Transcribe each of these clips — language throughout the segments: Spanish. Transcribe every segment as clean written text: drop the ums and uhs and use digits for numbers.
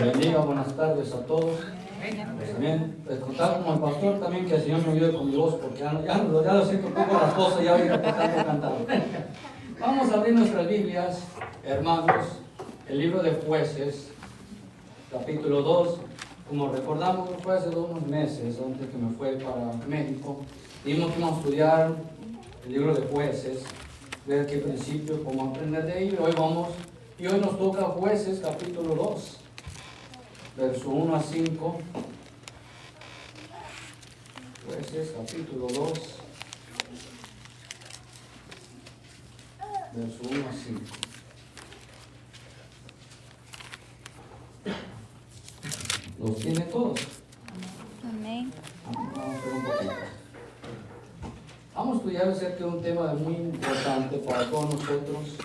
Bendiga, buenas tardes a todos. Pues también, pues, contar como el pastor también, que el Señor me ayude con mi voz, porque ya lo siento un poco las cosas, ya voy a tanto cantado. Vamos a abrir nuestras Biblias, hermanos, el libro de Jueces, capítulo 2. Como recordamos, fue hace unos meses, antes que me fue para México, dijimos que íbamos a estudiar el libro de Jueces, ver qué principio, cómo aprender de ello. Y hoy nos toca Jueces, capítulo 2. Verso 1 a 5. Jueces, capítulo 2. Verso 1 a 5. ¿Los tiene todos? Amén. Vamos a ver un poquito. Vamos a estudiar acerca de un tema muy importante para todos nosotros,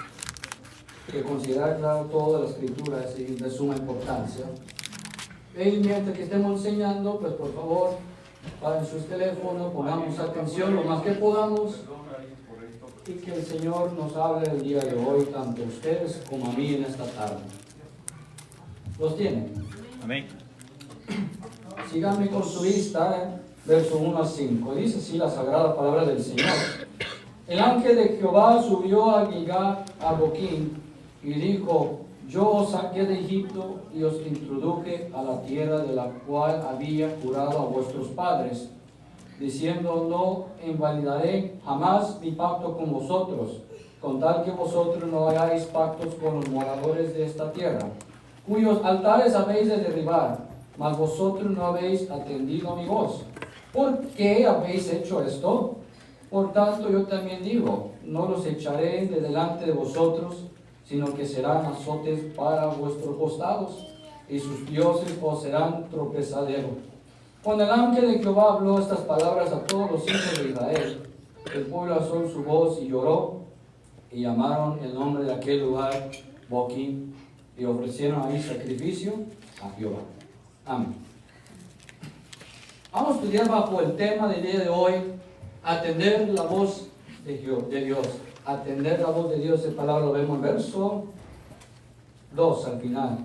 que considerar toda la escritura es de suma importancia. Y mientras que estemos enseñando, pues por favor, paren sus teléfonos, pongamos atención lo más que podamos, y que el Señor nos hable el día de hoy, tanto a ustedes como a mí en esta tarde. ¿Los tienen? Amén. Síganme con su vista, verso 1 a 5. Dice así la sagrada palabra del Señor. El ángel de Jehová subió a Gilgal, a Boquín, y dijo: Yo os saqué de Egipto y os introduje a la tierra de la cual había jurado a vuestros padres, diciendo: No invalidaré jamás mi pacto con vosotros, con tal que vosotros no hagáis pactos con los moradores de esta tierra, cuyos altares habéis de derribar, mas vosotros no habéis atendido a mi voz. ¿Por qué habéis hecho esto? Por tanto yo también digo: no los echaré de delante de vosotros, sino que serán azotes para vuestros costados, y sus dioses os serán tropezadero. Cuando el ángel de Jehová habló estas palabras a todos los hijos de Israel, el pueblo alzó su voz y lloró, y llamaron el nombre de aquel lugar Boquín, y ofrecieron ahí sacrificio a Jehová. Amén. Vamos a estudiar bajo el tema del día de hoy: atender la voz de Dios. Atender la voz de Dios, esa palabra lo vemos en verso 2 al final.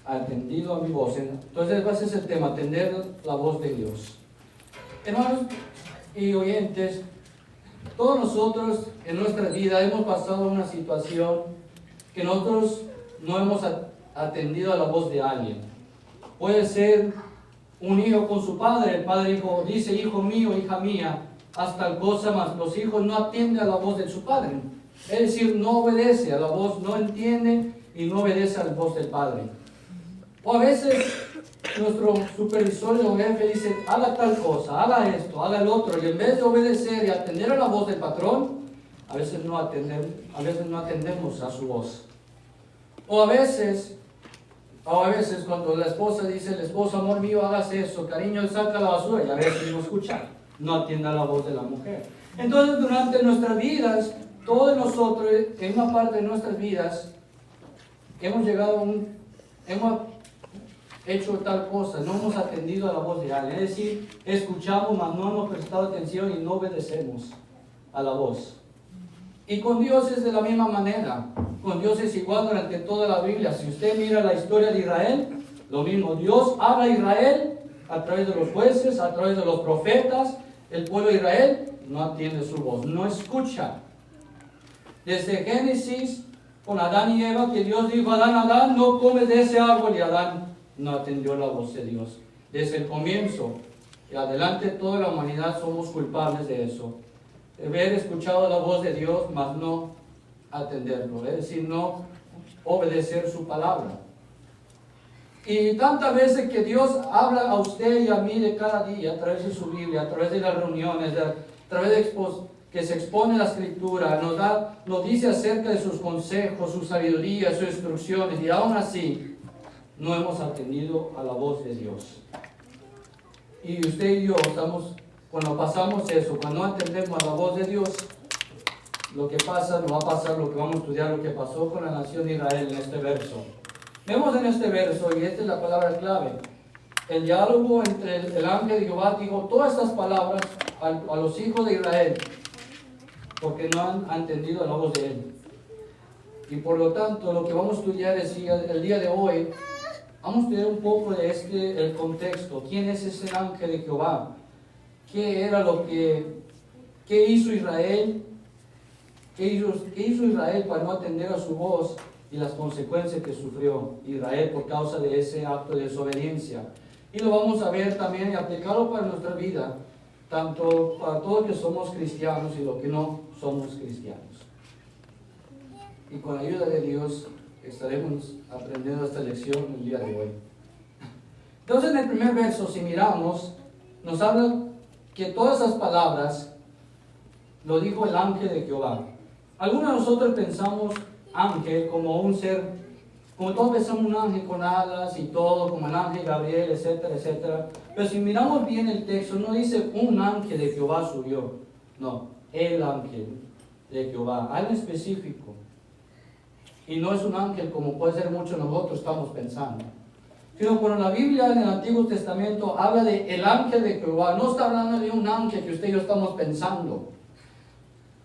Atendido a mi voz. Entonces ese es el tema: atender la voz de Dios. Hermanos y oyentes, todos nosotros en nuestra vida hemos pasado una situación que nosotros no hemos atendido a la voz de alguien. Puede ser un hijo con su padre. El padre dice: hijo mío, hija mía, haz tal cosa, mas los hijos no atienden a la voz de su padre. Es decir, no obedece a la voz, no entiende y no obedece a la voz del padre. O a veces nuestro supervisor o jefe dice: haga tal cosa, haga esto, haga el otro, y en vez de obedecer y atender a la voz del patrón, a veces no atendemos a su voz. O a veces cuando la esposa dice: el esposo, amor mío, hagas eso, cariño, saca la basura, y a veces no escucha, no atiende a la voz de la mujer. Entonces, durante nuestras vidas, todos nosotros, en una parte de nuestras vidas, hemos hecho tal cosa, no hemos atendido a la voz de alguien. Es decir, escuchamos, mas no hemos prestado atención y no obedecemos a la voz. Y con Dios es de la misma manera. Con Dios es igual durante toda la Biblia. Si usted mira la historia de Israel, lo mismo. Dios habla a Israel a través de los jueces, a través de los profetas. El pueblo de Israel no atiende su voz, no escucha. Desde Génesis, con Adán y Eva, que Dios dijo: Adán, no comes de ese árbol, y Adán no atendió la voz de Dios. Desde el comienzo y adelante, toda la humanidad somos culpables de eso. De haber escuchado la voz de Dios, mas no atenderlo, es decir, no obedecer su palabra. Y tantas veces que Dios habla a usted y a mí de cada día, a través de su Biblia, a través de las reuniones, a través de que se expone la Escritura, nos dice acerca de sus consejos, su sabiduría, sus instrucciones, y aún así no hemos atendido a la voz de Dios. Y usted y yo cuando pasamos eso, cuando no atendemos a la voz de Dios, lo que pasa, nos va a pasar lo que vamos a estudiar, lo que pasó con la nación de Israel en este verso. Vemos en este verso, y esta es la palabra clave, el diálogo entre el ángel de Jehová. Dijo todas estas palabras a los hijos de Israel, porque no han entendido la voz de él. Y por lo tanto, lo que vamos a estudiar es el día de hoy, vamos a ver un poco de el contexto. ¿Quién es ese ángel de Jehová? ¿Qué era qué hizo Israel? ¿Qué hizo Israel para no atender a su voz y las consecuencias que sufrió Israel por causa de ese acto de desobediencia? Y lo vamos a ver también y aplicarlo para nuestra vida, tanto para todos que somos cristianos y los que no somos cristianos. Y con la ayuda de Dios estaremos aprendiendo esta lección el día de hoy. Entonces, en el primer verso, si miramos, nos habla que todas esas palabras lo dijo el ángel de Jehová. Algunos de nosotros pensamos ángel como un ser, como todos pensamos un ángel con alas y todo, como el ángel Gabriel, etcétera, etcétera. Pero si miramos bien el texto, no dice un ángel de Jehová subió. No, el ángel de Jehová, algo específico. Y no es un ángel como puede ser muchos de nosotros estamos pensando. Sino cuando la Biblia en el Antiguo Testamento habla de el ángel de Jehová, no está hablando de un ángel que usted y yo estamos pensando,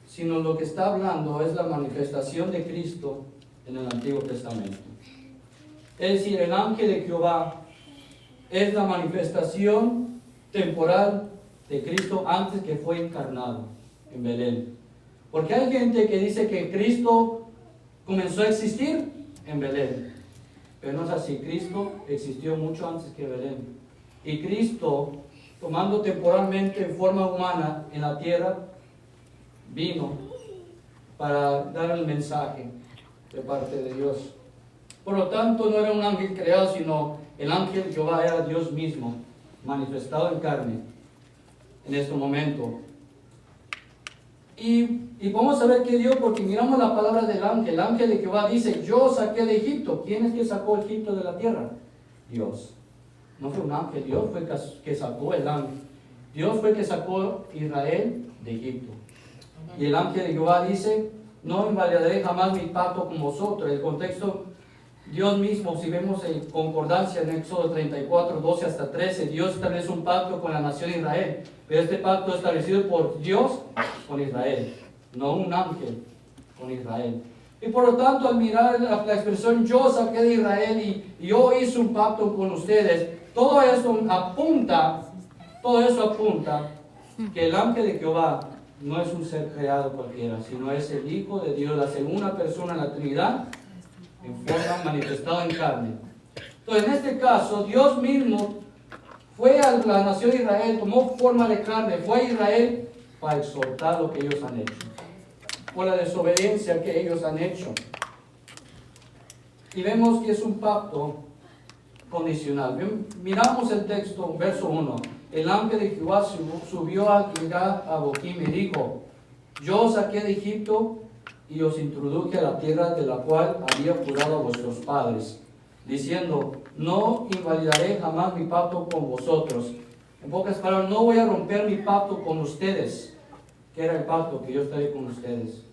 sino lo que está hablando es la manifestación de Cristo en el Antiguo Testamento. Es decir, el ángel de Jehová es la manifestación temporal de Cristo antes que fue encarnado en Belén. Porque hay gente que dice que Cristo comenzó a existir en Belén, pero no es así. Cristo existió mucho antes que Belén. Y Cristo, tomando temporalmente forma humana en la tierra, vino para dar el mensaje de parte de Dios. Por lo tanto, no era un ángel creado, sino el ángel de Jehová era Dios mismo, manifestado en carne en este momento. Y vamos a ver qué dio, porque miramos la palabra del ángel. El ángel de Jehová dice, yo saqué de Egipto. ¿Quién es que sacó Egipto de la tierra? Dios. No fue un ángel, Dios fue que sacó el ángel. Dios fue que sacó Israel de Egipto. Y el ángel de Jehová dice, no invalidaré jamás mi pacto con vosotros. El contexto, Dios mismo, si vemos en concordancia en Éxodo 34, 12 hasta 13, Dios establece un pacto con la nación de Israel. Pero este pacto es establecido por Dios con Israel, no un ángel con Israel. Y por lo tanto, al mirar la expresión yo saqué de Israel y yo hice un pacto con ustedes, todo eso apunta que el ángel de Jehová no es un ser creado cualquiera, sino es el Hijo de Dios, la segunda persona en la Trinidad, en forma manifestada en carne. Entonces, en este caso, Dios mismo fue a la nación de Israel, tomó forma de carne, fue a Israel para exhortar lo que ellos han hecho, por la desobediencia que ellos han hecho. Y vemos que es un pacto condicional. Miramos el texto, verso 1. El ángel de Jehová subió a Gilgal a Boquim y dijo, yo os saqué de Egipto y os introduje a la tierra de la cual había jurado a vuestros padres, diciendo, no invalidaré jamás mi pacto con vosotros. En pocas palabras, no voy a romper mi pacto con ustedes. ¿Qué era el pacto? Que yo estaré con ustedes.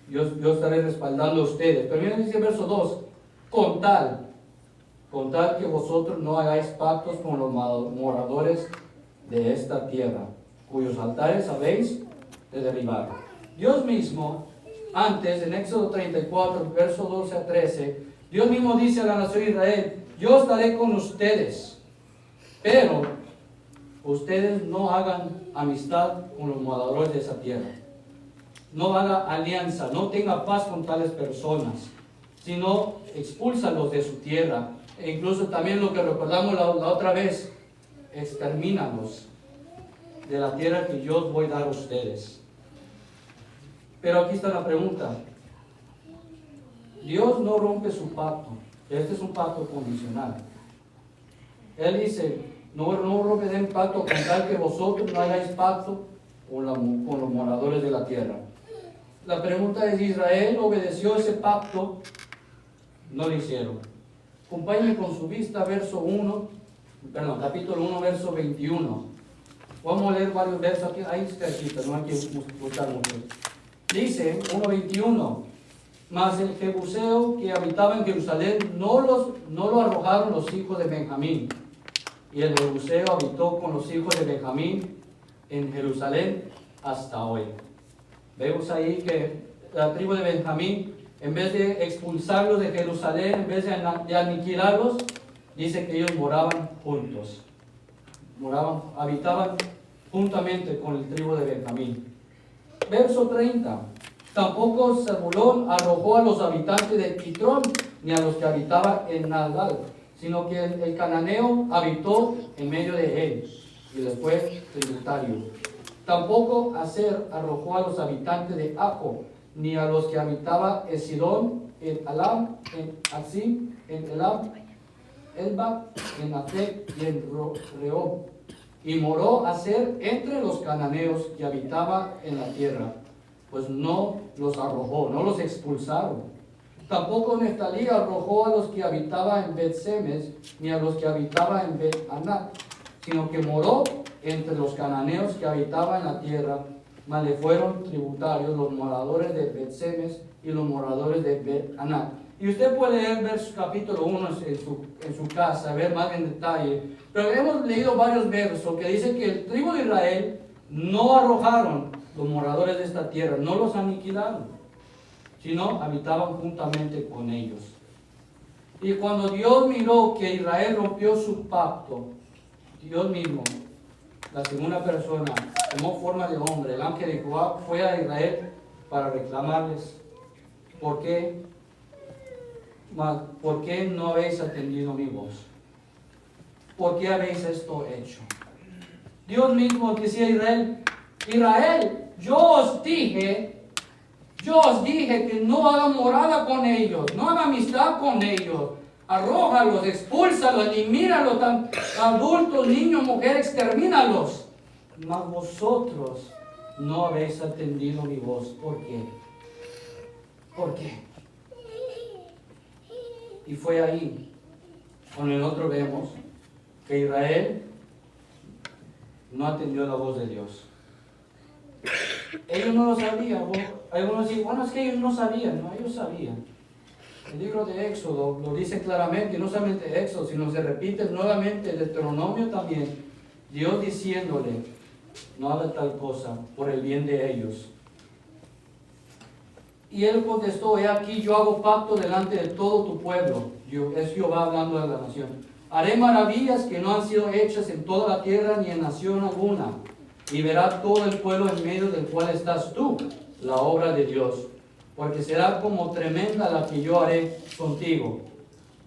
Yo estaré respaldando a ustedes. Pero miren, dice el verso 2, con tal que vosotros no hagáis pactos con los moradores de esta tierra, cuyos altares habéis de derribar. Dios mismo, antes, en Éxodo 34, verso 12 a 13, Dios mismo dice a la nación de Israel, yo estaré con ustedes, pero ustedes no hagan amistad con los moradores de esa tierra. No haga alianza, no tenga paz con tales personas, sino expúlsalos de su tierra. E incluso también lo que recordamos la otra vez, extermínalos de la tierra que yo os voy a dar a ustedes. Pero aquí está la pregunta. Dios no rompe su pacto. Este es un pacto condicional. Él dice, no romperé el pacto con tal que vosotros no hagáis pacto con los moradores de la tierra. La pregunta es, ¿Israel obedeció ese pacto? No lo hicieron. Acompáñenme con su vista, capítulo 1, verso 21. Vamos a leer varios versos aquí. Ahí está escrito, no hay que buscar mucho. Dice 1:21. Mas el jebuseo que habitaba en Jerusalén no lo arrojaron los hijos de Benjamín. Y el jebuseo habitó con los hijos de Benjamín en Jerusalén hasta hoy. Vemos ahí que la tribu de Benjamín, en vez de expulsarlos de Jerusalén, en vez de aniquilarlos, dice que ellos moraban juntos. Habitaban juntamente con el tribu de Benjamín. Verso 30. Tampoco Zabulón arrojó a los habitantes de Quitrón, ni a los que habitaban en Nahal, sino que el cananeo habitó en medio de él, y les fue tributario. Tampoco Aser arrojó a los habitantes de Ajo, ni a los que habitaban en Sidón, en Alam, en Azim, en Elam, Elba, en Afec y en Rehob. Y moró Aser entre los cananeos que habitaban en la tierra, pues no los arrojó, no los expulsaron. Tampoco Neftalí arrojó a los que habitaban en Bet-Semes, ni a los que habitaban en Bet-Anat, sino que moró entre los cananeos que habitaban en la tierra, mas le fueron tributarios los moradores de Bet-Semes y los moradores de Bet-Anat. Y usted puede leer verso capítulo 1 en su casa, ver más en detalle. Pero hemos leído varios versos que dicen que el tribu de Israel no arrojaron los moradores de esta tierra, no los aniquilaron, sino habitaban juntamente con ellos. Y cuando Dios miró que Israel rompió su pacto, Dios mismo, la segunda persona, tomó forma de hombre, el ángel de Jehová, fue a Israel para reclamarles: ¿por qué no habéis atendido mi voz? ¿Por qué habéis esto hecho? Dios mismo decía a Israel, yo os dije que no hagan morada con ellos, no hagan amistad con ellos, arrójalos, expúlsalos, elimínalos, adultos, niños, mujeres, extermínalos. Mas vosotros no habéis atendido mi voz. ¿Por qué? ¿Por qué? Y fue ahí, con el otro vemos que Israel no atendió la voz de Dios. Ellos no lo sabían. Algunos dicen, bueno, es que ellos no sabían. No, ellos sabían. El libro de Éxodo lo dice claramente, y no solamente Éxodo, sino se repite nuevamente el Deuteronomio también. Dios diciéndole, no haga tal cosa por el bien de ellos. Y él contestó, he aquí yo hago pacto delante de todo tu pueblo. Es Jehová hablando de la nación. Haré maravillas que no han sido hechas en toda la tierra ni en nación alguna. Y verá todo el pueblo en medio del cual estás tú, la obra de Dios. Porque será como tremenda la que yo haré contigo.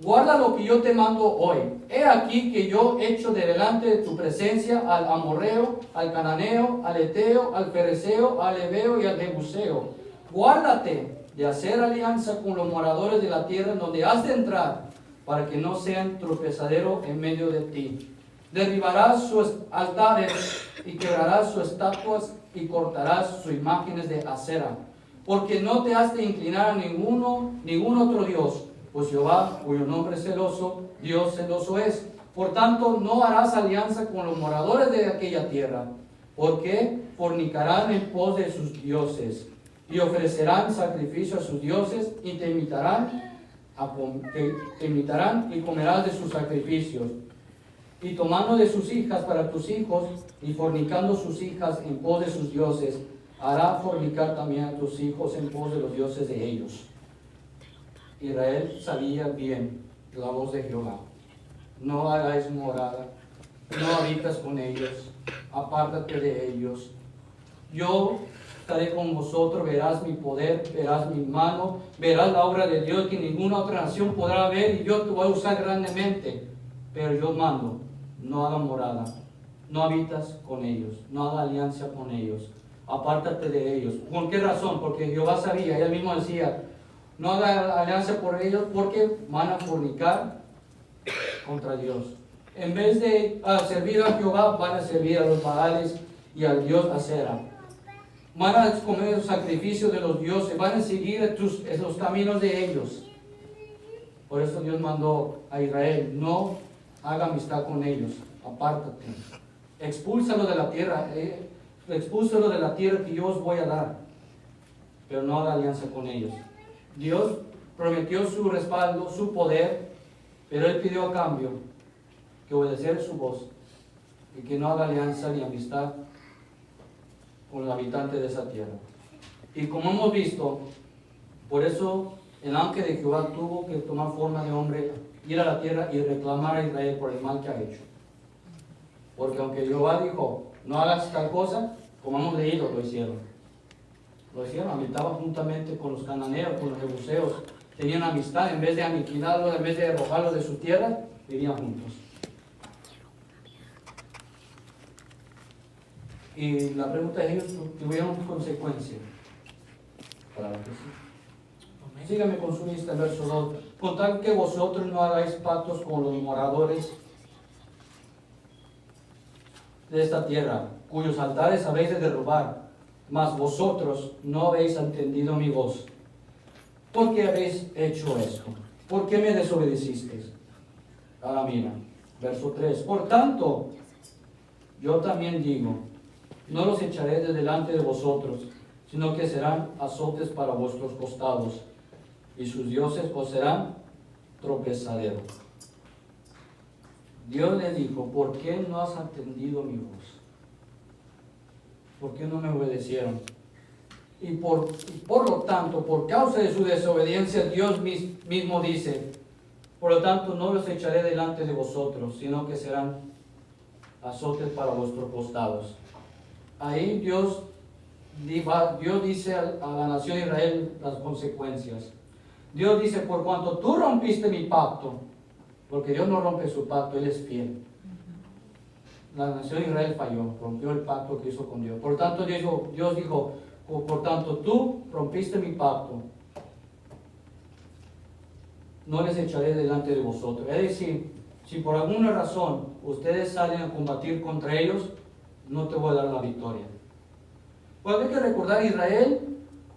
Guarda lo que yo te mando hoy. He aquí que yo echo de delante de tu presencia al amorreo, al cananeo, al eteo, al fereceo, al heveo y al jebuseo. Guárdate de hacer alianza con los moradores de la tierra en donde has de entrar, para que no sean tropezadero en medio de ti. Derribarás sus altares y quebrarás sus estatuas y cortarás sus imágenes de acera, porque no te has de inclinar a ningún otro Dios, pues Jehová, cuyo nombre es celoso, Dios celoso es. Por tanto, no harás alianza con los moradores de aquella tierra, porque fornicarán en pos de sus dioses, y ofrecerán sacrificio a sus dioses, y te imitarán y comerás de sus sacrificios. Y tomando de sus hijas para tus hijos, y fornicando sus hijas en pos de sus dioses, hará fornicar también a tus hijos en pos de los dioses de ellos. Israel sabía bien la voz de Jehová. No hagáis morada, no habitas con ellos, apártate de ellos. Yo estaré con vosotros, verás mi poder, verás mi mano, verás la obra de Dios que ninguna otra nación podrá ver, y yo te voy a usar grandemente. Pero yo mando, no haga morada, no habitas con ellos, no haga alianza con ellos, apártate de ellos. ¿Por qué razón? Porque Jehová sabía, él mismo decía, no haga alianza por ellos porque van a fornicar contra Dios. En vez de servir a Jehová, van a servir a los Baales y al dios Acera. Van a comer los sacrificios de los dioses, van a seguir los caminos de ellos. Por eso Dios mandó a Israel, no haga amistad con ellos, apártate. Expúlsalo de la tierra, expúlsalo de la tierra que yo os voy a dar, pero no haga alianza con ellos. Dios prometió su respaldo, su poder, pero Él pidió a cambio que obedecer su voz y que no haga alianza ni amistad con los habitantes de esa tierra. Y como hemos visto, por eso el ángel de Jehová tuvo que tomar forma de hombre ir a la tierra y reclamar a Israel por el mal que ha hecho. Porque aunque Jehová dijo, no hagas tal cosa, como hemos leído, lo hicieron. Lo hicieron, habitaban juntamente con los cananeos, con los jebuseos, tenían amistad, en vez de aniquilarlos, en vez de arrojarlos de su tierra, vivían juntos. Y la pregunta es, ¿ellos tuvieron consecuencias? Claro que sí. Sígame con su lista, verso 2. Con tal que vosotros no hagáis pactos con los moradores de esta tierra, cuyos altares habéis de derrubar, mas vosotros no habéis entendido mi voz. ¿Por qué habéis hecho esto? ¿Por qué me desobedecisteis? Ahora mira, verso 3. Por tanto, yo también digo, no los echaré de delante de vosotros, sino que serán azotes para vuestros costados, y sus dioses os serán tropezadero. Dios le dijo, ¿por qué no has atendido mi voz? ¿Por qué no me obedecieron? Y por lo tanto, por causa de su desobediencia, Dios mismo dice, por lo tanto no los echaré delante de vosotros, sino que serán azotes para vuestros costados. Ahí Dios dice a la nación de Israel las consecuencias. Dios dice, por cuanto tú rompiste mi pacto, porque Dios no rompe su pacto, Él es fiel. La nación de Israel falló, rompió el pacto que hizo con Dios. Por tanto, Dios dijo, por tanto tú rompiste mi pacto, no les echaré delante de vosotros. Es decir, si por alguna razón ustedes salen a combatir contra ellos, no te voy a dar la victoria. Pues hay que recordar, Israel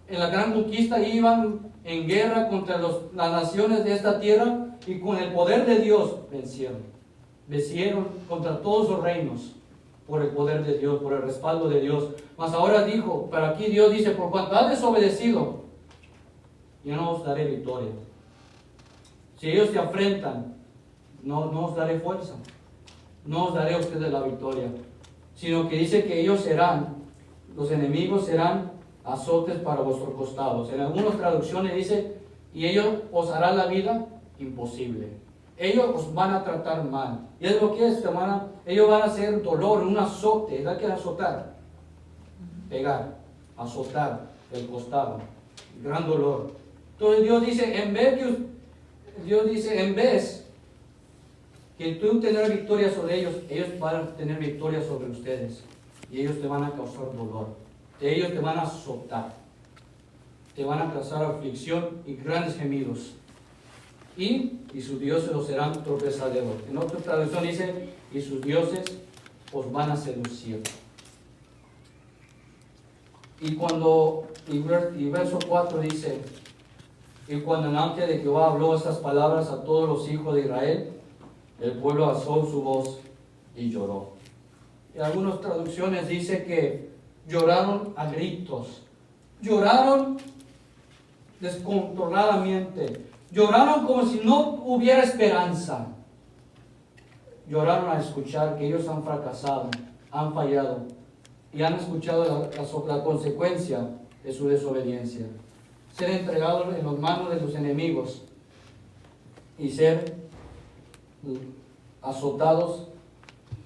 en la gran conquista iban en guerra contra las naciones de esta tierra y con el poder de Dios vencieron. Vencieron contra todos los reinos por el poder de Dios, por el respaldo de Dios. Mas ahora dijo, pero aquí Dios dice, por cuanto has desobedecido, yo no os daré victoria. Si ellos te afrentan, no os daré fuerza, no os daré a ustedes la victoria, sino que dice que ellos serán, los enemigos serán azotes para vuestros costados. En algunas traducciones dice, y ellos os harán la vida imposible. Ellos os van a tratar mal. Y es lo que es, ellos van a hacer dolor, un azote. ¿Verdad que es azotar? Pegar, azotar el costado. Gran dolor. Entonces Dios dice, en vez que tú tener victoria sobre ellos, ellos van a tener victoria sobre ustedes. Y ellos te van a causar dolor. Ellos te van a azotar. Te van a causar aflicción y grandes gemidos. Y sus dioses os serán tropezaderos. En otra traducción dice, y sus dioses os van a seducir. Y verso 4 dice, y cuando el ángel de Jehová habló estas palabras a todos los hijos de Israel, el pueblo alzó su voz y lloró. En algunas traducciones dice que lloraron a gritos, lloraron descontroladamente, lloraron como si no hubiera esperanza, lloraron al escuchar que ellos han fracasado, han fallado y han escuchado la consecuencia de su desobediencia, ser entregados en las manos de sus enemigos y ser azotados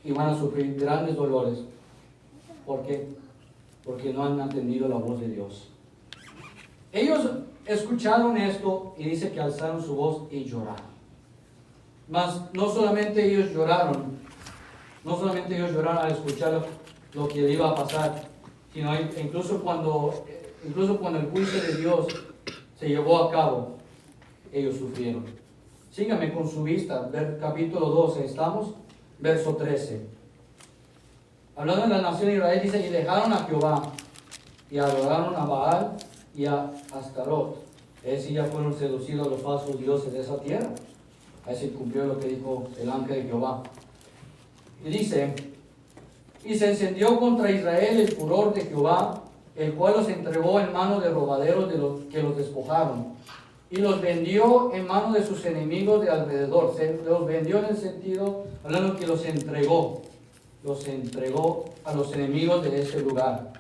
y van a sufrir grandes dolores. ¿Por qué? Porque no han atendido la voz de Dios. Ellos escucharon esto y dice que alzaron su voz y lloraron. Mas no solamente ellos lloraron al escuchar lo que iba a pasar, sino incluso cuando el juicio de Dios se llevó a cabo, ellos sufrieron. Síganme con su vista, ver capítulo 12, estamos, verso 13. Hablando de la nación de Israel, dice, y dejaron a Jehová, y adoraron a Baal y a Astarot. Es decir, ya fueron seducidos los falsos dioses de esa tierra. Así cumplió lo que dijo el ángel de Jehová. Y dice, y se encendió contra Israel el furor de Jehová, el cual los entregó en manos de robaderos de los que los despojaron, y los vendió en manos de sus enemigos de alrededor. Los vendió en el sentido, hablando que los entregó a los enemigos de ese lugar.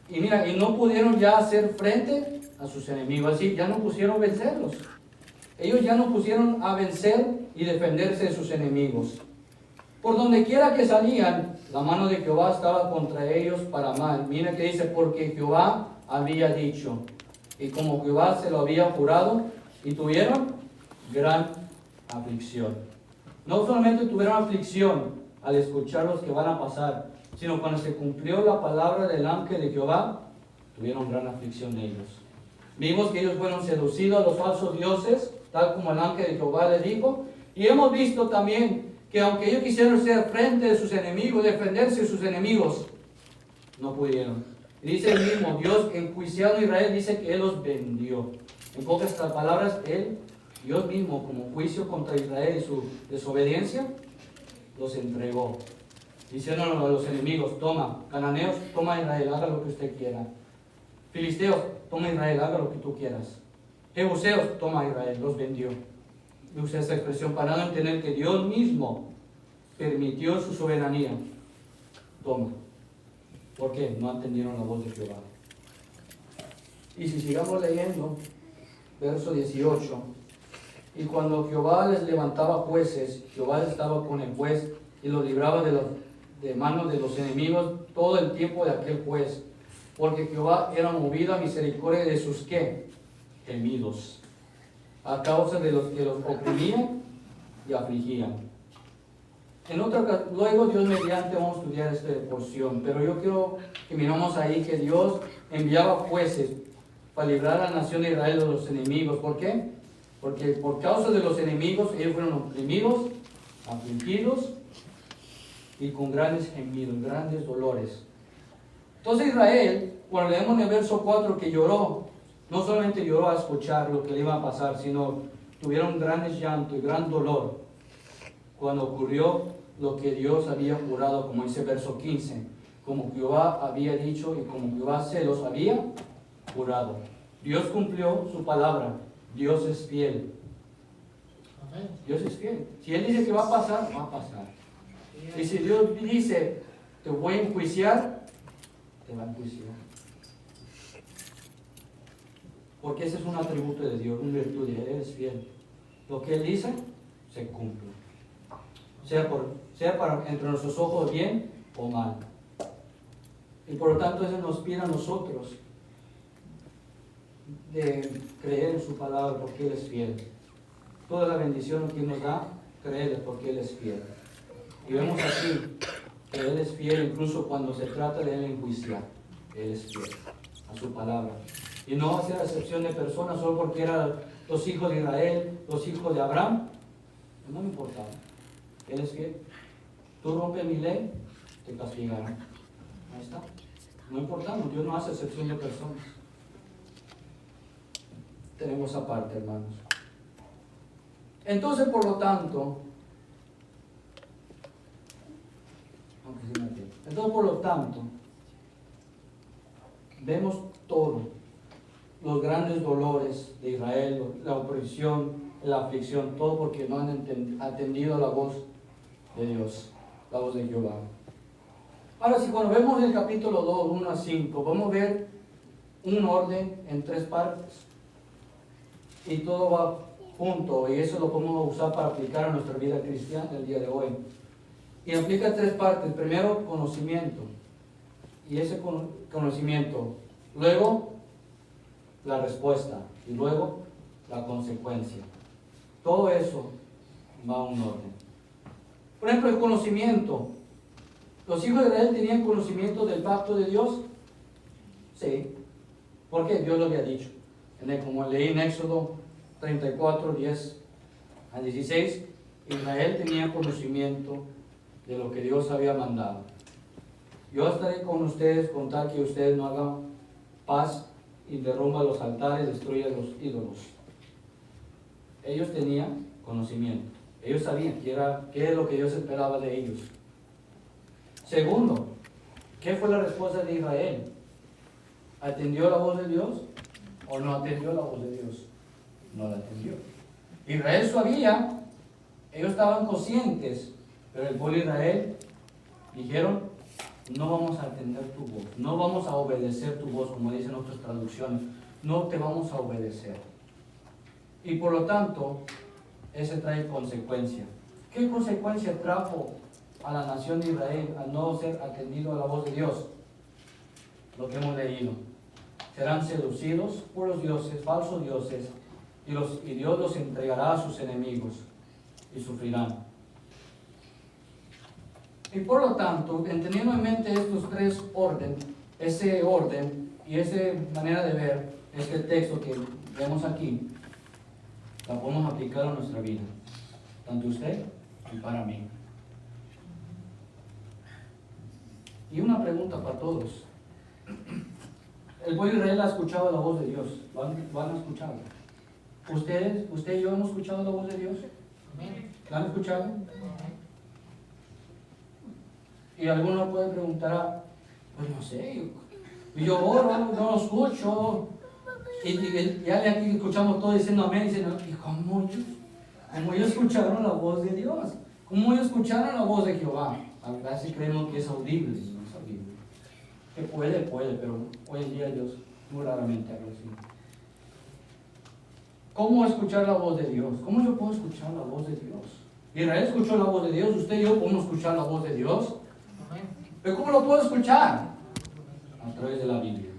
Y mira, y no pudieron ya hacer frente a sus enemigos, así ya no pusieron vencerlos. Ellos ya no pusieron a vencer y defenderse de sus enemigos. Por donde quiera que salían, la mano de Jehová estaba contra ellos para mal. Mira que dice, porque Jehová había dicho, y como Jehová se lo había jurado, y tuvieron gran aflicción. No solamente tuvieron aflicción al escuchar los que van a pasar, sino cuando se cumplió la palabra del ángel de Jehová, tuvieron gran aflicción de ellos. Vimos que ellos fueron seducidos a los falsos dioses, tal como el ángel de Jehová les dijo, y hemos visto también que aunque ellos quisieron ser frente de sus enemigos, defenderse de sus enemigos, no pudieron. Y dice el mismo, Dios enjuiciado a Israel, dice que Él los vendió. En pocas palabras, Dios mismo, como juicio contra Israel y su desobediencia, los entregó. Diciendo a los enemigos, toma, cananeos, toma Israel, haga lo que usted quiera. Filisteos, toma Israel, haga lo que tú quieras. Jebuseos, toma Israel, los vendió. Y usa esta expresión para no entender que Dios mismo permitió su soberanía. Toma. ¿Por qué? No entendieron la voz de Jehová. Y si sigamos leyendo, verso 18. Y cuando Jehová les levantaba jueces, Jehová estaba con el juez y los libraba de manos de los enemigos todo el tiempo de aquel juez. Porque Jehová era movido a misericordia de sus ¿qué? Gemidos, a causa de los que los oprimían y afligían. Luego Dios mediante vamos a estudiar esta porción, pero yo quiero que miramos ahí que Dios enviaba jueces para librar a la nación de Israel de los enemigos. ¿Por qué? Porque por causa de los enemigos ellos fueron oprimidos, afligidos y con grandes gemidos, grandes dolores. Entonces Israel, cuando leemos en el verso 4 que lloró, no solamente lloró a escuchar lo que le iba a pasar, sino tuvieron grandes llanto y gran dolor cuando ocurrió lo que Dios había jurado, como dice verso 15, como Jehová había dicho y como Jehová se los había jurado. Dios cumplió su palabra, Dios es fiel. Dios es fiel. Si Él dice que va a pasar, va a pasar. Y si Dios dice, te voy a enjuiciar, te va a enjuiciar. Porque ese es un atributo de Dios, una virtud de Él, es fiel. Lo que Él dice, se cumple. Sea para entre nuestros ojos bien o mal. Y por lo tanto, eso nos pide a nosotros de creer en su palabra porque Él es fiel. Toda la bendición que nos da, creerle porque Él es fiel. Y vemos aquí que Él es fiel incluso cuando se trata de Él enjuiciar. Él es fiel a su palabra. Y no va a ser excepción de personas solo porque eran los hijos de Israel, los hijos de Abraham. No me importaba. Él es fiel. Tú rompes mi ley, te castigarán. Ahí está. No importamos, Dios no hace excepción de personas. Tenemos esa parte, hermanos. Entonces, por lo tanto, vemos todo, los grandes dolores de Israel, la opresión, la aflicción, todo porque no han atendido la voz de Dios, la voz de Jehová. Ahora, si cuando vemos el capítulo 2, 1 a 5, vamos a ver un orden en 3 partes. Y todo va junto, y eso lo podemos usar para aplicar a nuestra vida cristiana el día de hoy. Y implica 3 partes. Primero, conocimiento. Y ese conocimiento. Luego, la respuesta. Y luego, la consecuencia. Todo eso va a un orden. Por ejemplo, el conocimiento. ¿Los hijos de Israel tenían conocimiento del pacto de Dios? Sí. ¿Por qué? Dios lo había dicho. Como leí en Éxodo 34, 10 a 16, Israel tenía conocimiento de lo que Dios había mandado. Yo estaré con ustedes con tal que ustedes no hagan paz y derrumban los altares, destruyan los ídolos. Ellos tenían conocimiento. Ellos sabían qué es lo que Dios esperaba de ellos. Segundo, ¿qué fue la respuesta de Israel? ¿Atendió la voz de Dios o no atendió la voz de Dios? No la atendió. Israel sabía, ellos estaban conscientes, pero el pueblo de Israel dijeron, no vamos a atender tu voz, no vamos a obedecer tu voz, como dicen otras traducciones, no te vamos a obedecer. Y por lo tanto, ese trae consecuencia. ¿Qué consecuencia trajo a la nación de Israel al no ser atendido a la voz de Dios? Lo que hemos leído. Serán seducidos por los dioses, falsos dioses, y Dios los entregará a sus enemigos y sufrirán. Y por lo tanto, teniendo en mente estos tres ese orden y esa manera de ver este texto que vemos aquí, la podemos aplicar a nuestra vida, tanto usted y para mí. Y una pregunta para todos. El pueblo de Israel ha escuchado la voz de Dios. ¿Lo han escuchado? ¿Usted y yo hemos escuchado la voz de Dios? ¿La han escuchado? Y alguno puede preguntar, pues no sé, yo oro, no lo escucho. Y ya aquí escuchamos todo diciendo amén, diciendo, ¿y cómo ellos escucharon la voz de Dios? ¿Cómo ellos escucharon la voz de Jehová? A veces creemos que es audible, no es audible. Que puede, pero hoy en día Dios muy raramente habla así. ¿Cómo escuchar la voz de Dios? ¿Cómo yo puedo escuchar la voz de Dios? Israel escuchó la voz de Dios, usted y yo podemos escuchar la voz de Dios. ¿Pero cómo lo puedo escuchar? A través de la Biblia.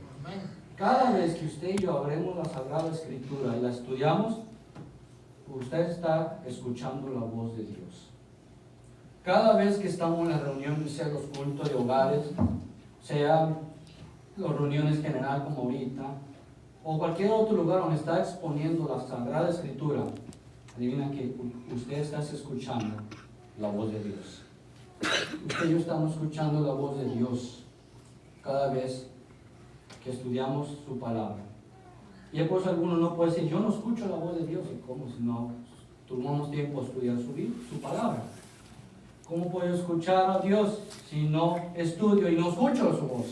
Cada vez que usted y yo abremos la Sagrada Escritura y la estudiamos, usted está escuchando la voz de Dios. Cada vez que estamos en las reuniones, sea los cultos de hogares, sea las reuniones general como ahorita, o cualquier otro lugar donde está exponiendo la Sagrada Escritura, adivina que usted está escuchando la voz de Dios. Usted y yo estamos escuchando la voz de Dios cada vez que estudiamos su palabra. Y por eso algunos no pueden decir, yo no escucho la voz de Dios. ¿Y cómo? Si no tomamos tiempo a estudiar su palabra. ¿Cómo puedo escuchar a Dios si no estudio y no escucho su voz?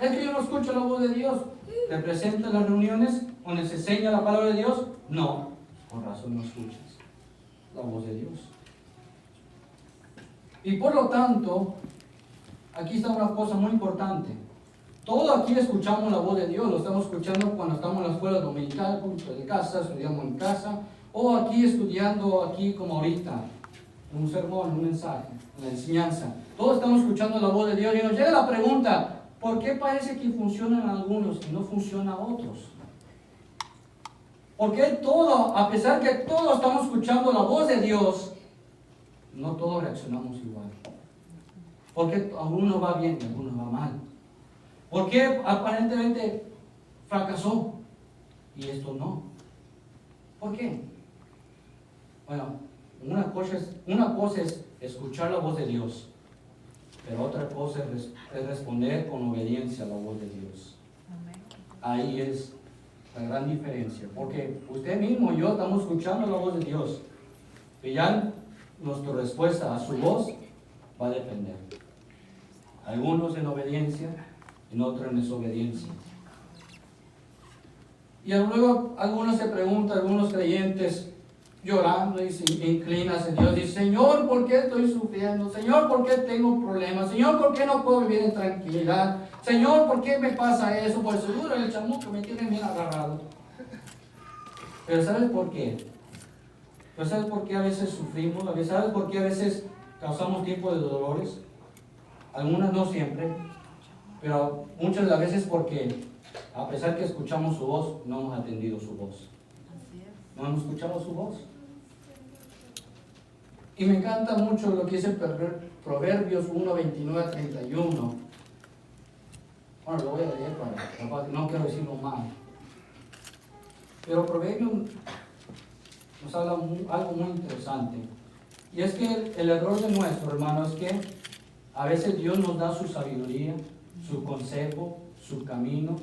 ¿Es que yo no escucho la voz de Dios? ¿Representa las reuniones donde se enseña la palabra de Dios? No, por razón no escuchas la voz de Dios. Y por lo tanto, aquí está una cosa muy importante. Todo aquí escuchamos la voz de Dios, lo estamos escuchando cuando estamos en la escuela dominical, en casa, estudiamos en casa, o aquí estudiando aquí como ahorita, en un sermón, en un mensaje, en la enseñanza. Todos estamos escuchando la voz de Dios y nos llega la pregunta, ¿por qué parece que funcionan algunos y no funcionan otros? ¿Por qué a pesar que todos estamos escuchando la voz de Dios, no todos reaccionamos igual? ¿Por qué a algunos va bien y a algunos va mal? ¿Por qué aparentemente fracasó y esto no? ¿Por qué? Bueno, una cosa es escuchar la voz de Dios, pero otra cosa es responder con obediencia a la voz de Dios. Ahí es la gran diferencia, porque usted mismo y yo estamos escuchando la voz de Dios, y ya nuestra respuesta a su voz va a depender. Algunos en obediencia, en otros en desobediencia. Y luego algunos se preguntan, algunos creyentes llorando y se inclinan hacia Dios y dicen, Señor, ¿por qué estoy sufriendo? Señor, ¿por qué tengo problemas? Señor, ¿por qué no puedo vivir en tranquilidad? Señor, ¿por qué me pasa eso? Por seguro el chamuco me tiene bien agarrado. Pero ¿sabes por qué? ¿Pero sabes por qué a veces sufrimos? ¿Sabes por qué a veces causamos tiempo de dolores? Algunas no siempre, pero muchas de las veces porque a pesar que escuchamos su voz, no hemos atendido su voz. No hemos escuchado su voz. Y me encanta mucho lo que dice Proverbios 1, 29 a 31. Bueno, lo voy a leer para no quiero decirlo mal. Pero Proverbios nos habla algo muy interesante. Y es que el error de nuestro hermano es que a veces Dios nos da su sabiduría, su consejo, su camino,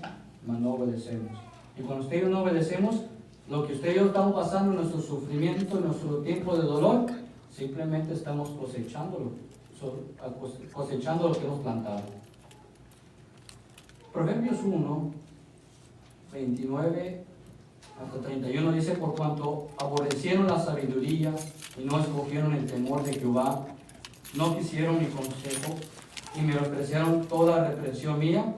mas no obedecemos. Y cuando usted y yo no obedecemos, lo que usted y yo estamos pasando, nuestro sufrimiento, nuestro tiempo de dolor, simplemente estamos cosechando lo que hemos plantado. Proverbios 1, 29 hasta 31 dice, por cuanto aborrecieron la sabiduría y no escogieron el temor de Jehová, no quisieron mi consejo y me despreciaron toda reprensión mía,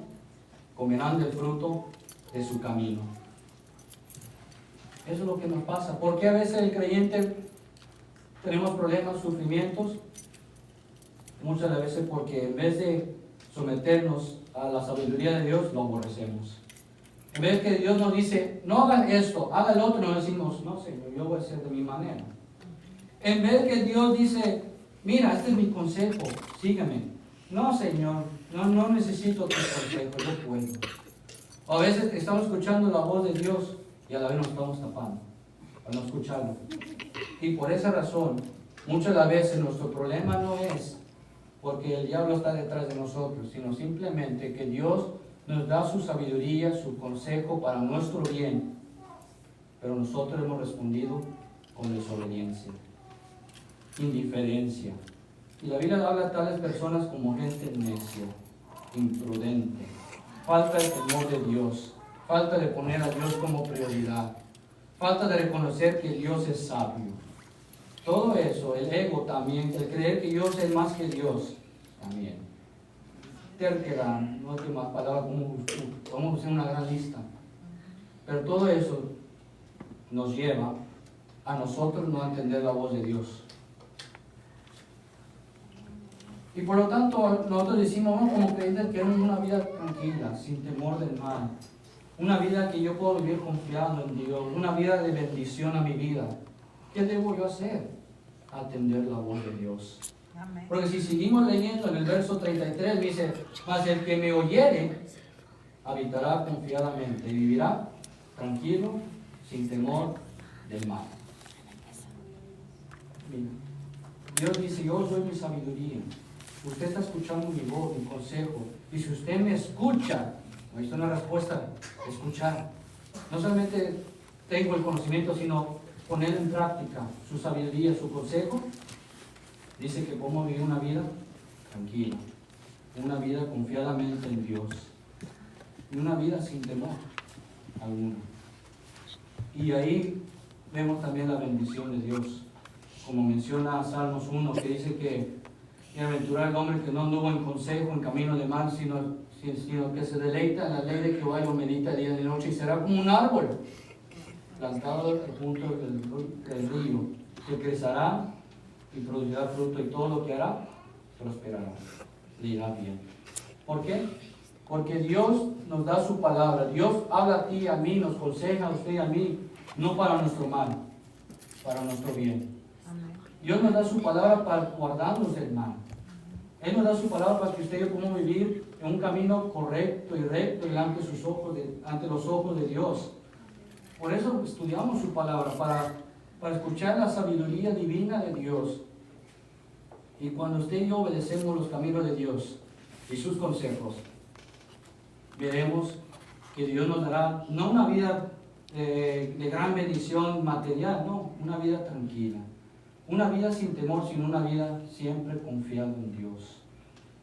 comerán del fruto de su camino. Eso es lo que nos pasa. ¿Por qué a veces el creyente tenemos problemas, sufrimientos? Muchas veces porque en vez de someternos a la sabiduría de Dios, lo aborrecemos. En vez de que Dios nos dice, no hagan esto, hagan lo otro, nos decimos, no Señor, yo voy a hacer de mi manera. En vez de que Dios dice, mira, este es mi consejo, sígueme. No Señor, no necesito tu consejo, yo puedo. O a veces estamos escuchando la voz de Dios y a la vez nos estamos tapando para no escucharlo. Y por esa razón, muchas de las veces nuestro problema no es porque el diablo está detrás de nosotros, sino simplemente que Dios nos da su sabiduría, su consejo para nuestro bien, pero nosotros hemos respondido con desobediencia, indiferencia. Y la Biblia habla a tales personas como gente necia, imprudente, falta de temor de Dios, falta de poner a Dios como prioridad, falta de reconocer que Dios es sabio. Todo eso, el ego también, el creer que yo sé más que Dios, también. Terquedad, no hay más palabras, vamos a hacer una gran lista. Pero todo eso nos lleva a nosotros no entender la voz de Dios. Y por lo tanto, nosotros decimos, no, como creyentes queremos una vida tranquila, sin temor del mal. Una vida que yo puedo vivir confiando en Dios, una vida de bendición a mi vida. ¿Qué debo yo hacer? Atender la voz de Dios. Amén. Porque si seguimos leyendo en el verso 33, dice, mas el que me oyere, habitará confiadamente y vivirá tranquilo, sin temor del mal. Mira, Dios dice, yo soy mi sabiduría. Usted está escuchando mi voz, mi consejo. Y si usted me escucha, ahí está una respuesta, escuchar. No solamente tengo el conocimiento, sino poner en práctica su sabiduría, su consejo. Dice que podemos vivir una vida tranquila, una vida confiadamente en Dios, y una vida sin temor alguno. Y ahí vemos también la bendición de Dios, como menciona Salmos 1, que dice que bienaventurado el hombre que no anduvo en consejo, en camino de mal, sino que se deleita en la ley de Jehová y lo medita día y noche, y será como un árbol plantado al punto del río, que crecerá y producirá fruto, y todo lo que hará prosperará, le irá bien. ¿Por qué? Porque Dios nos da su palabra. Dios habla a ti y a mí, nos aconseja a usted y a mí, no para nuestro mal, para nuestro bien. Dios nos da su palabra para guardarnos del mal. Él nos da su palabra para que usted y yo podamos vivir en un camino correcto y recto delante de sus ojos, ante los ojos de Dios. Por eso estudiamos su palabra, para escuchar la sabiduría divina de Dios. Y cuando usted y yo obedecemos los caminos de Dios y sus consejos, veremos que Dios nos dará no una vida de gran bendición material, no, una vida tranquila. Una vida sin temor, sino una vida siempre confiando en Dios.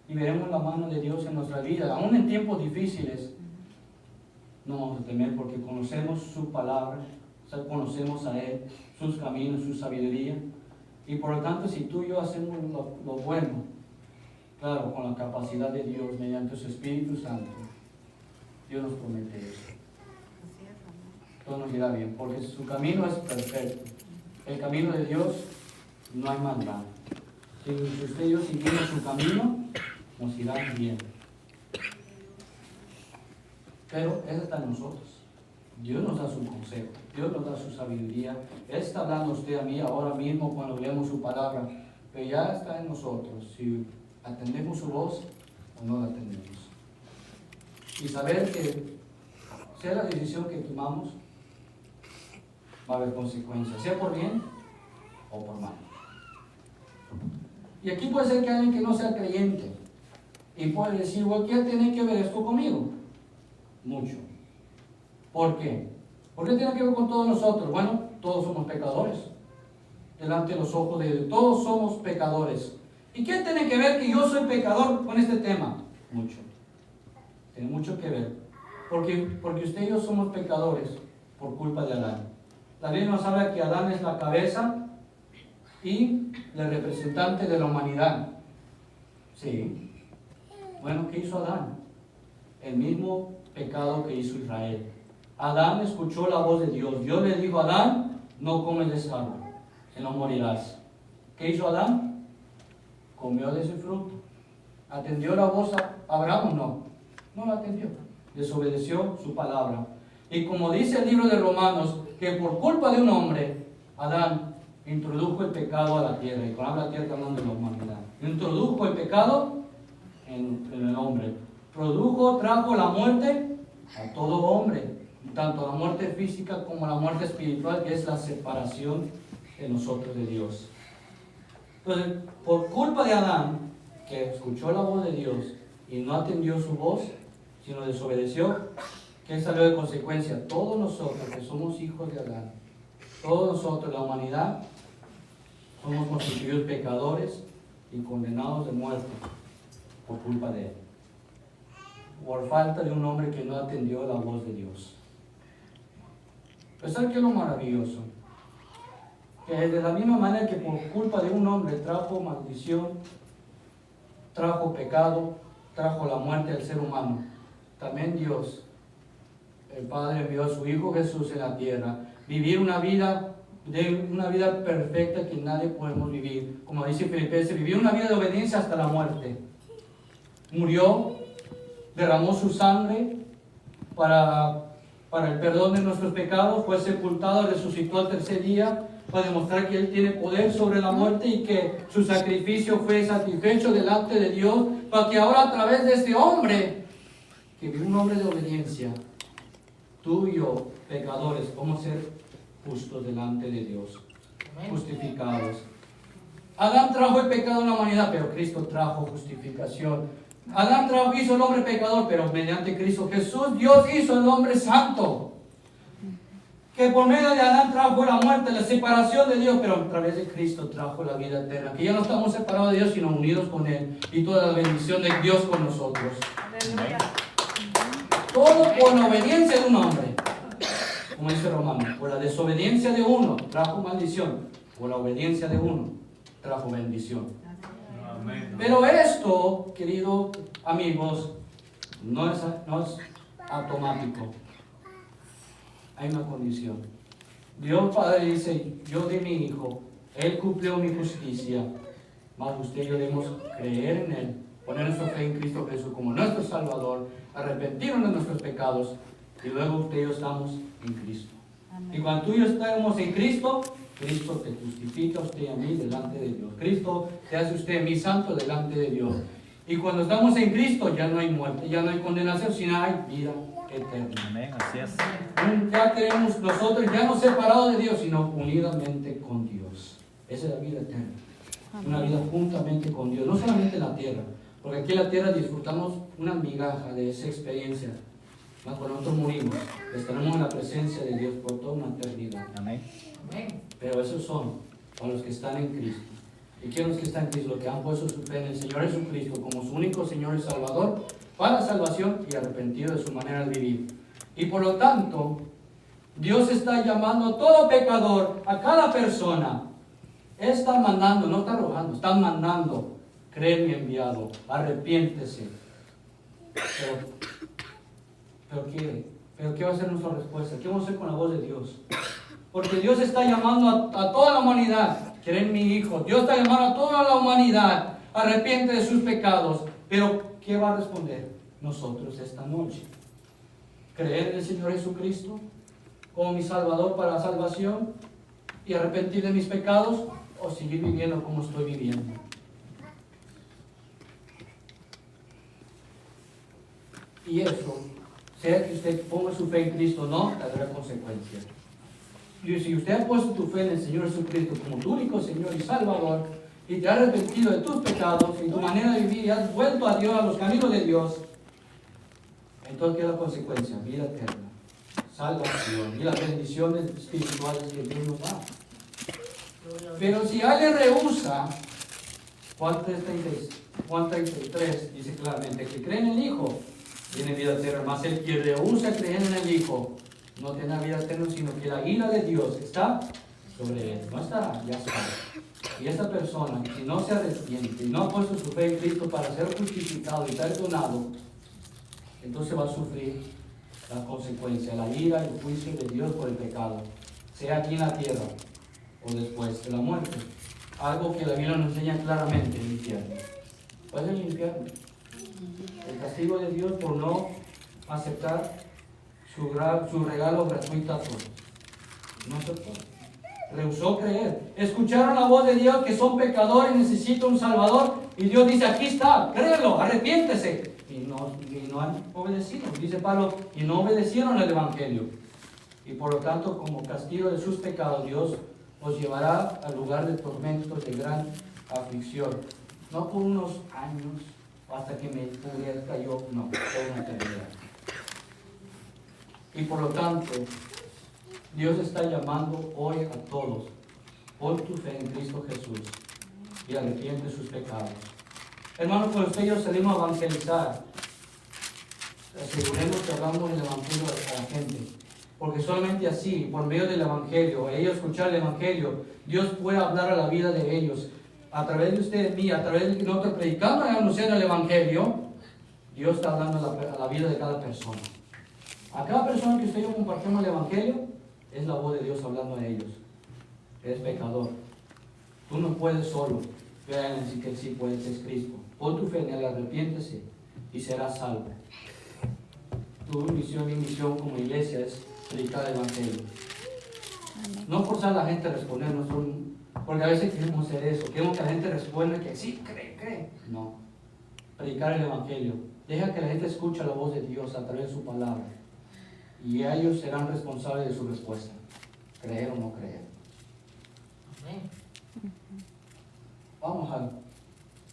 Y veremos la mano de Dios en nuestra vida, aún en tiempos difíciles. No vamos a temer porque conocemos su palabra, conocemos a Él, sus caminos, su sabiduría. Y por lo tanto, si tú y yo hacemos lo bueno, claro, con la capacidad de Dios, mediante su Espíritu Santo, Dios nos promete eso. Todo nos irá bien, porque su camino es perfecto. El camino de Dios no hay maldad. Si usted y yo seguimos su camino, nos irá bien. Pero eso está en nosotros. Dios nos da su consejo, Dios nos da su sabiduría. Él está hablando a usted a mí ahora mismo cuando leemos su palabra, pero ya está en nosotros si atendemos su voz o no la atendemos. Y saber que sea la decisión que tomamos, va a haber consecuencias, sea por bien o por mal. Y aquí puede ser que alguien que no sea creyente y puede decir, bueno, ¿qué tiene que ver esto conmigo? Mucho. ¿Por qué? ¿Por qué tiene que ver con todos nosotros? Bueno, todos somos pecadores. Delante de los ojos de Dios, todos somos pecadores. ¿Y qué tiene que ver que yo soy pecador con este tema? Mucho. Tiene mucho que ver. Porque usted y yo somos pecadores por culpa de Adán. La Biblia nos habla que Adán es la cabeza y el representante de la humanidad. Sí. Bueno, ¿qué hizo Adán? El mismo pecado que hizo Israel. Adán escuchó la voz de Dios. Dios le dijo a Adán, no comes de ese árbol, que no morirás. ¿Qué hizo Adán? Comió de ese fruto. ¿Atendió la voz a Abraham o no? No la atendió. Desobedeció su palabra. Y como dice el libro de Romanos, que por culpa de un hombre, Adán introdujo el pecado a la tierra. Y con habla tierra hablando de la humanidad. Introdujo el pecado en el hombre. Trajo la muerte a todo hombre. Tanto la muerte física como la muerte espiritual, que es la separación de nosotros de Dios. Entonces, por culpa de Adán, que escuchó la voz de Dios y no atendió su voz, sino desobedeció, ¿qué salió de consecuencia? Todos nosotros que somos hijos de Adán, todos nosotros, la humanidad, somos constituidos pecadores y condenados de muerte por culpa de él. Por falta de un hombre que no atendió la voz de Dios. ¿Sabe qué es lo maravilloso? Que de la misma manera que por culpa de un hombre trajo maldición, trajo pecado, trajo la muerte al ser humano, también Dios, el Padre, envió a su Hijo Jesús en la tierra, vivir una vida perfecta que nadie podemos vivir. Como dice Filipenses, vivir una vida de obediencia hasta la muerte. Murió, derramó su sangre para el perdón de nuestros pecados, fue sepultado, resucitó al tercer día para demostrar que Él tiene poder sobre la muerte y que su sacrificio fue satisfecho delante de Dios, para que ahora a través de este hombre, que vive un hombre de obediencia, tú y yo, pecadores, vamos a ser justos delante de Dios, justificados. Adán trajo el pecado en la humanidad, pero Cristo trajo justificación. Adán hizo el hombre pecador, pero mediante Cristo Jesús, Dios hizo el hombre santo. Que por medio de Adán trajo la muerte, la separación de Dios, pero a través de Cristo trajo la vida eterna. Que ya no estamos separados de Dios, sino unidos con Él. Y toda la bendición de Dios con nosotros. Aleluya. Todo por la obediencia de un hombre. Como dice Romano, por la desobediencia de uno trajo maldición. Por la obediencia de uno trajo bendición. Pero esto, queridos amigos, no es automático. Hay una condición. Dios Padre dice, yo di mi Hijo, Él cumplió mi justicia, mas usted y yo debemos creer en Él, poner nuestra fe en Cristo Jesús como nuestro Salvador, arrepentirnos de nuestros pecados, y luego usted y yo estamos en Cristo. Amén. Y cuando tú y yo estamos en Cristo, Cristo te justifica a usted y a mí delante de Dios. Cristo te hace usted mi santo delante de Dios. Y cuando estamos en Cristo ya no hay muerte, ya no hay condenación, sino hay vida eterna. Amén, así es. Ya tenemos nosotros ya no separados de Dios, sino unidamente con Dios. Esa es la vida eterna. Amén. Una vida juntamente con Dios, no solamente en la tierra, porque aquí en la tierra disfrutamos una migaja de esa experiencia. Cuando nosotros morimos, estaremos en la presencia de Dios por toda una eternidad. Amén. Pero esos son para los que están en Cristo. ¿Y quiénes los que están en Cristo? Los que han puesto su fe en el Señor Jesucristo como su único Señor y Salvador para salvación y arrepentido de su manera de vivir. Y por lo tanto, Dios está llamando a todo pecador, a cada persona. Él está mandando, no está rogando, está mandando. Cree en mi enviado, arrepiéntese. Pero ¿qué va a ser nuestra respuesta? ¿Qué vamos a hacer con la voz de Dios? Porque Dios está llamando a toda la humanidad. Cree en mi Hijo. Dios está llamando a toda la humanidad. Arrepiente de sus pecados. Pero ¿qué va a responder nosotros esta noche? ¿Creer en el Señor Jesucristo como mi Salvador para la salvación y arrepentir de mis pecados? ¿O seguir viviendo como estoy viviendo? Y eso, sea que usted ponga su fe en Cristo o no, tendrá consecuencias. Y si usted ha puesto tu fe en el Señor Jesucristo como tu único Señor y Salvador, y te has arrepentido de tus pecados y tu manera de vivir, y has vuelto a Dios, a los caminos de Dios, entonces ¿qué es la consecuencia? Vida eterna, salvación y las bendiciones espirituales que Dios nos da. Pero si alguien rehúsa, Juan 33 dice claramente que cree en el Hijo, tiene vida eterna, mas el que rehúsa creer en el Hijo, no tendrá vida eterna, sino que la ira de Dios está sobre él. No estará, ya está. Y esta persona, si no se arrepiente y no ha puesto su fe en Cristo para ser justificado y perdonado, entonces va a sufrir la consecuencia, la ira y el juicio de Dios por el pecado, sea aquí en la tierra o después de la muerte. Algo que la Biblia nos enseña claramente, el infierno. ¿Cuál es el infierno? El castigo de Dios por no aceptar su regalo gratuito a todos. No aceptó. Rehusó creer. Escucharon la voz de Dios que son pecadores, necesitan un Salvador. Y Dios dice, aquí está, créelo, arrepiéntese. Y no han obedecido. Dice Pablo, y no obedecieron el Evangelio. Y por lo tanto, como castigo de sus pecados, Dios los llevará al lugar de tormentos, de gran aflicción. No por unos años, hasta que me pudriera yo, no, por una eternidad. Y por lo tanto, Dios está llamando hoy a todos, pon tu fe en Cristo Jesús y arrepiente sus pecados. Hermanos, cuando usted y yo salimos a evangelizar, aseguremos que hablamos del Evangelio a la gente, porque solamente así, por medio del Evangelio, ellos escuchar el Evangelio, Dios puede hablar a la vida de ellos, a través de ustedes, mí, a través de que nosotros predicamos y anunciando el Evangelio, Dios está hablando a la vida de cada persona. A cada persona que usted y yo compartimos el Evangelio, es la voz de Dios hablando a ellos. Eres pecador. Tú no puedes solo. Vean en sí que sí puedes, es Cristo. Pon tu fe en Él, arrepiéntese y serás salvo. Tu misión y misión como iglesia es predicar el Evangelio. No forzar a la gente a responder, porque a veces queremos hacer eso. Queremos que la gente responda que sí, cree. No. Predicar el Evangelio. Deja que la gente escuche la voz de Dios a través de su palabra. Y ellos serán responsables de su respuesta. Creer o no creer. Vamos a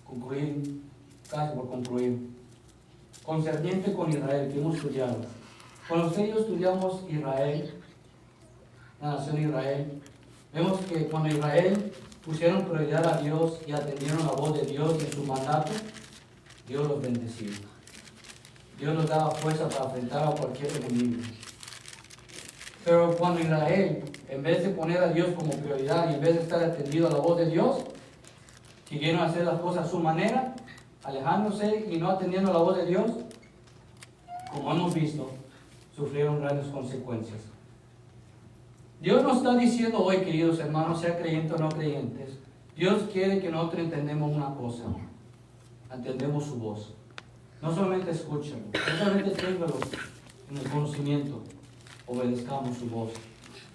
concluir, casi por concluir. Concerniente con Israel, que hemos estudiado. Cuando usted y yo estudiamos Israel, la nación de Israel, vemos que cuando Israel pusieron prioridad a Dios y atendieron la voz de Dios y su mandato, Dios los bendeció. Dios nos daba fuerza para enfrentar a cualquier enemigo. Pero cuando Israel, en vez de poner a Dios como prioridad y en vez de estar atendido a la voz de Dios, siguieron hacer las cosas a su manera, alejándose y no atendiendo a la voz de Dios, como hemos visto, sufrieron grandes consecuencias. Dios nos está diciendo hoy, queridos hermanos, sea creyentes o no creyentes, Dios quiere que nosotros entendamos una cosa, entendemos su voz. No solamente escúchalo, no solamente téngalo en el conocimiento, obedezcamos su voz.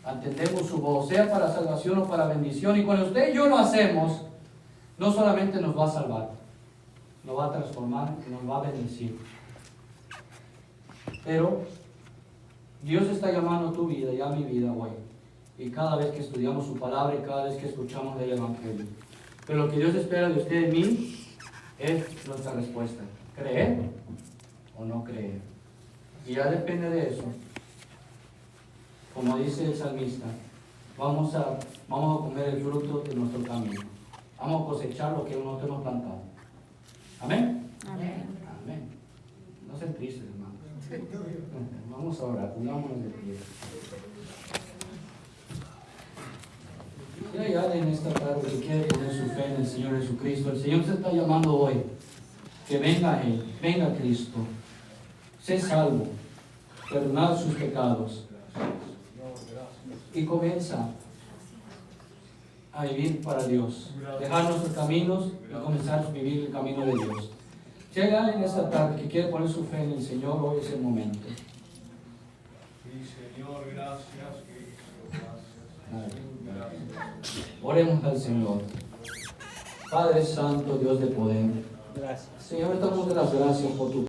Entendemos su voz, sea para salvación o para bendición. Y cuando usted y yo lo hacemos, no solamente nos va a salvar, nos va a transformar y nos va a bendecir. Pero Dios está llamando a tu vida y a mi vida hoy. Y cada vez que estudiamos su palabra y cada vez que escuchamos del Evangelio. Pero lo que Dios espera de usted y de mí es nuestra respuesta. ¿Creer o no creer? Y ya depende de eso. Como dice el salmista, vamos a comer el fruto de nuestro camino. Vamos a cosechar lo que nosotros hemos plantado. ¿Amén? Amén. Amén. No sean tristes, hermanos. Vamos a orar, pongámonos de pie. Si hay alguien en esta tarde que quiere poner su fe en el Señor Jesucristo, el Señor se está llamando hoy. Que venga a Él, venga a Cristo. Sé salvo, perdonad sus pecados. Y comienza a vivir para Dios. Dejar nuestros caminos y comenzar a vivir el camino de Dios. Si hay alguien esta tarde que quiere poner su fe en el Señor, hoy es el momento. Señor, gracias, Gracias. Oremos al Señor. Padre Santo, Dios de poder. Gracias. Señor, damos las gracias por tu